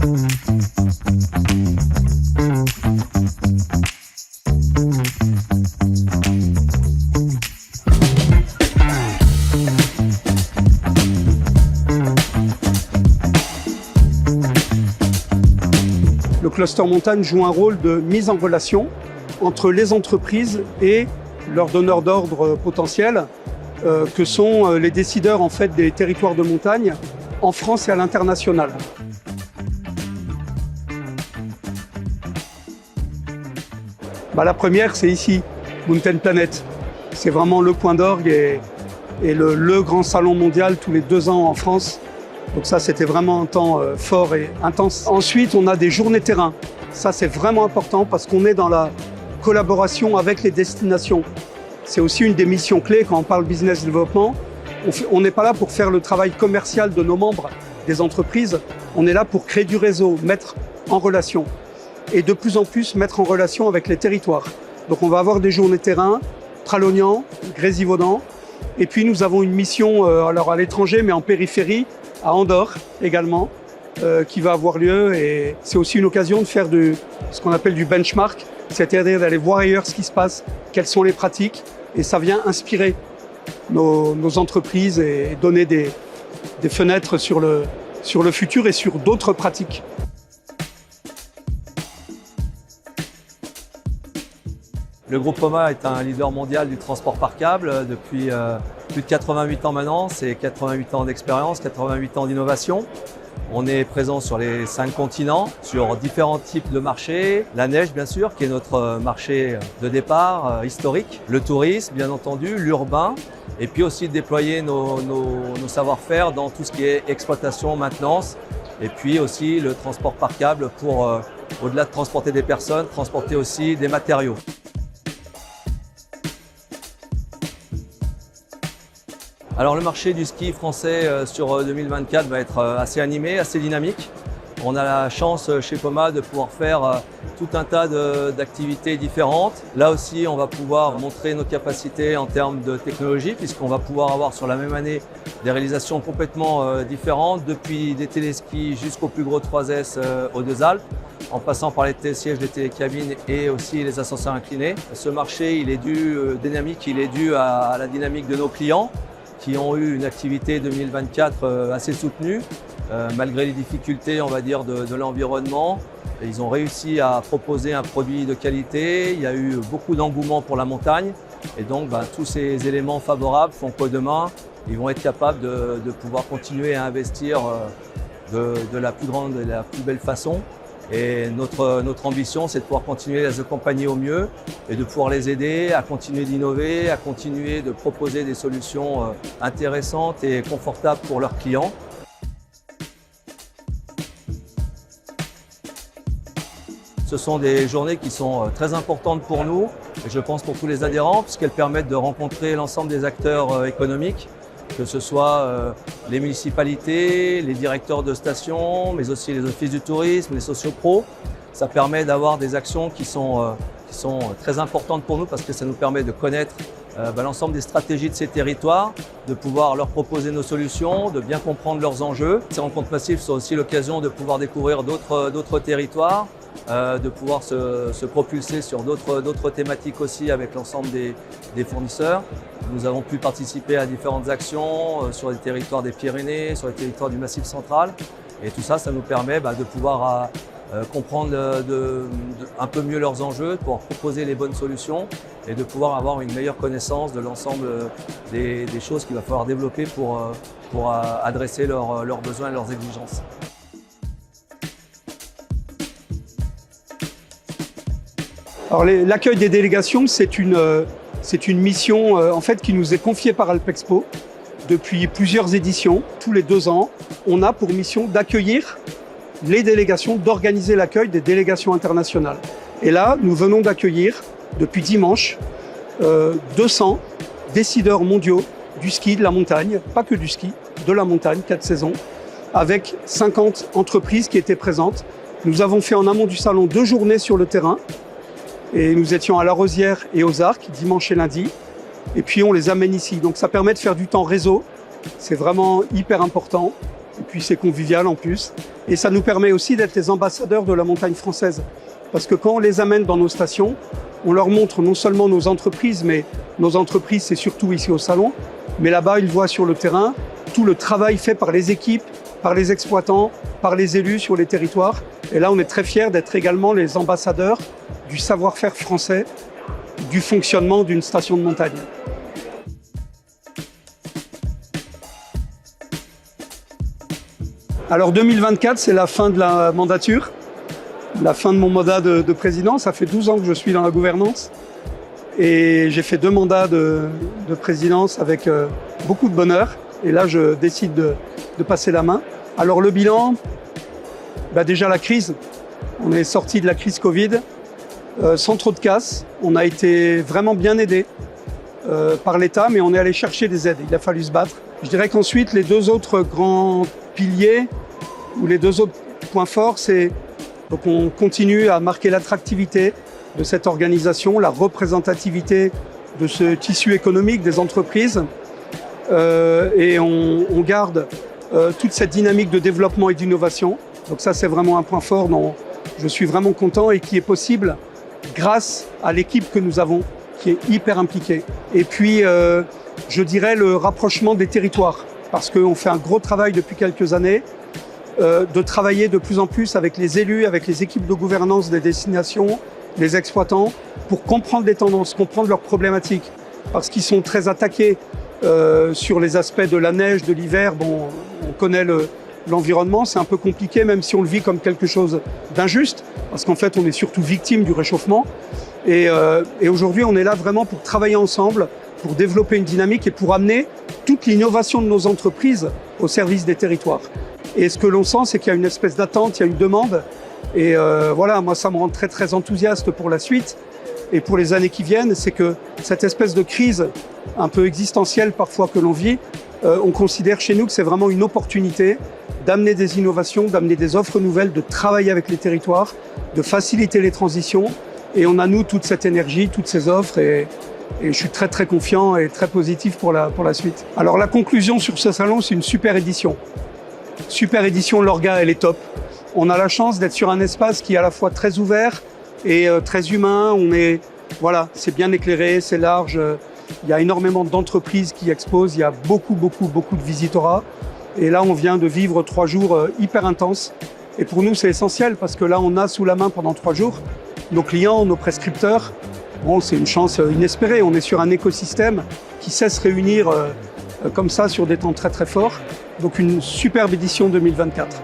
Le cluster montagne joue un rôle de mise en relation entre les entreprises et leurs donneurs d'ordre potentiels, que sont les décideurs en fait des territoires de montagne en France et à l'international. La première, c'est ici, Mountain Planet. C'est vraiment le point d'orgue et le grand salon mondial tous les 2 ans en France. Donc ça, c'était vraiment un temps fort et intense. Ensuite, on a des journées terrain. Ça, c'est vraiment important parce qu'on est dans la collaboration avec les destinations. C'est aussi une des missions clés quand on parle business développement. On n'est pas là pour faire le travail commercial de nos membres, des entreprises. On est là pour créer du réseau, mettre en relation. Et de plus en plus mettre en relation avec les territoires. Donc on va avoir des journées terrain, Pralognan, Grésivaudan. Et puis nous avons une mission alors à l'étranger, mais en périphérie, à Andorre également, qui va avoir lieu. Et c'est aussi une occasion de faire ce qu'on appelle du benchmark, c'est-à-dire d'aller voir ailleurs ce qui se passe, quelles sont les pratiques. Et ça vient inspirer nos entreprises et donner des fenêtres sur le futur et sur d'autres pratiques. Le groupe Poma est un leader mondial du transport par câble depuis plus de 88 ans maintenant. C'est 88 ans d'expérience, 88 ans d'innovation. On est présent sur les 5 continents, sur différents types de marchés. La neige, bien sûr, qui est notre marché de départ historique. Le tourisme, bien entendu, l'urbain. Et puis aussi de déployer nos savoir-faire dans tout ce qui est exploitation, maintenance. Et puis aussi le transport par câble pour, au-delà de transporter des personnes, transporter aussi des matériaux. Alors le marché du ski français sur 2024 va être assez animé, assez dynamique. On a la chance chez Poma de pouvoir faire tout un tas d'activités différentes. Là aussi, on va pouvoir montrer nos capacités en termes de technologie puisqu'on va pouvoir avoir sur la même année des réalisations complètement différentes, depuis des téléskis jusqu'au plus gros 3S aux Deux Alpes, en passant par les télésièges, les télécabines et aussi les ascenseurs inclinés. Ce marché, il est dynamique, il est dû à la dynamique de nos clients, qui ont eu une activité 2024 assez soutenue, malgré les difficultés, on va dire, de l'environnement. Ils ont réussi à proposer un produit de qualité, il y a eu beaucoup d'engouement pour la montagne, et donc tous ces éléments favorables font que demain, ils vont être capables de pouvoir continuer à investir de la plus grande et la plus belle façon. Et notre ambition, c'est de pouvoir continuer à les accompagner au mieux et de pouvoir les aider à continuer d'innover, à continuer de proposer des solutions intéressantes et confortables pour leurs clients. Ce sont des journées qui sont très importantes pour nous, et je pense pour tous les adhérents, puisqu'elles permettent de rencontrer l'ensemble des acteurs économiques, que ce soit les municipalités, les directeurs de stations, mais aussi les offices du tourisme, les sociopros. Ça permet d'avoir des actions qui sont très importantes pour nous parce que ça nous permet de connaître l'ensemble des stratégies de ces territoires, de pouvoir leur proposer nos solutions, de bien comprendre leurs enjeux. Ces rencontres massives sont aussi l'occasion de pouvoir découvrir d'autres territoires, de pouvoir se propulser sur d'autres thématiques aussi avec l'ensemble des fournisseurs. Nous avons pu participer à différentes actions sur les territoires des Pyrénées, sur les territoires du Massif central. Et tout ça, ça nous permet de pouvoir comprendre un peu mieux leurs enjeux, de pouvoir proposer les bonnes solutions et de pouvoir avoir une meilleure connaissance de l'ensemble des choses qu'il va falloir développer pour adresser leurs besoins et leurs exigences. Alors l'accueil des délégations, c'est une mission en fait qui nous est confiée par Alpexpo depuis plusieurs éditions. Tous les 2 ans, on a pour mission d'accueillir les délégations, d'organiser l'accueil des délégations internationales. Et là, nous venons d'accueillir depuis dimanche 200 décideurs mondiaux du ski, de la montagne, pas que du ski, de la montagne, 4 saisons, avec 50 entreprises qui étaient présentes. Nous avons fait en amont du salon 2 journées sur le terrain. Et nous étions à La Rosière et aux Arcs, dimanche et lundi. Et puis on les amène ici. Donc ça permet de faire du temps réseau. C'est vraiment hyper important. Et puis c'est convivial en plus. Et ça nous permet aussi d'être les ambassadeurs de la montagne française. Parce que quand on les amène dans nos stations, on leur montre non seulement nos entreprises, mais nos entreprises c'est surtout ici au salon, mais là-bas ils voient sur le terrain tout le travail fait par les équipes, par les exploitants, par les élus sur les territoires. Et là on est très fiers d'être également les ambassadeurs du savoir-faire français, du fonctionnement d'une station de montagne. Alors 2024, c'est la fin de la mandature, la fin de mon mandat de président. Ça fait 12 ans que je suis dans la gouvernance et j'ai fait 2 mandats de présidence avec beaucoup de bonheur. Et là, je décide de passer la main. Alors le bilan, déjà la crise. On est sorti de la crise Covid sans trop de casse. On a été vraiment bien aidé par l'État, mais on est allé chercher des aides. Il a fallu se battre. Je dirais qu'ensuite, les 2 autres grands piliers ou les 2 autres points forts, c'est donc on continue à marquer l'attractivité de cette organisation, la représentativité de ce tissu économique des entreprises et on garde toute cette dynamique de développement et d'innovation. Donc ça, c'est vraiment un point fort dont je suis vraiment content et qui est possible grâce à l'équipe que nous avons, qui est hyper impliquée. Et puis, je dirais le rapprochement des territoires, parce qu'on fait un gros travail depuis quelques années, de travailler de plus en plus avec les élus, avec les équipes de gouvernance des destinations, les exploitants, pour comprendre les tendances, comprendre leurs problématiques, parce qu'ils sont très attaqués sur les aspects de la neige, de l'hiver. Bon, on connaît l'environnement, c'est un peu compliqué, même si on le vit comme quelque chose d'injuste, parce qu'en fait, on est surtout victime du réchauffement. Et aujourd'hui, on est là vraiment pour travailler ensemble, pour développer une dynamique et pour amener toute l'innovation de nos entreprises au service des territoires. Et ce que l'on sent, c'est qu'il y a une espèce d'attente, il y a une demande. Et voilà, moi, ça me rend très, très enthousiaste pour la suite et pour les années qui viennent. C'est que cette espèce de crise un peu existentielle parfois que l'on vit, on considère chez nous que c'est vraiment une opportunité d'amener des innovations, d'amener des offres nouvelles, de travailler avec les territoires, de faciliter les transitions. Et on a, nous, toute cette énergie, toutes ces offres. Et je suis très, très confiant et très positif pour la suite. Alors, la conclusion sur ce salon, c'est une super édition. Super édition, l'orga, elle est top. On a la chance d'être sur un espace qui est à la fois très ouvert et très humain. Voilà, c'est bien éclairé, c'est large. Il y a énormément d'entreprises qui exposent. Il y a beaucoup de visitorat. Et là, on vient de vivre 3 jours hyper intenses. Et pour nous, c'est essentiel parce que là, on a sous la main pendant 3 jours nos clients, nos prescripteurs. Bon, c'est une chance inespérée. On est sur un écosystème qui sait se réunir comme ça sur des temps très, très forts. Donc, une superbe édition 2024.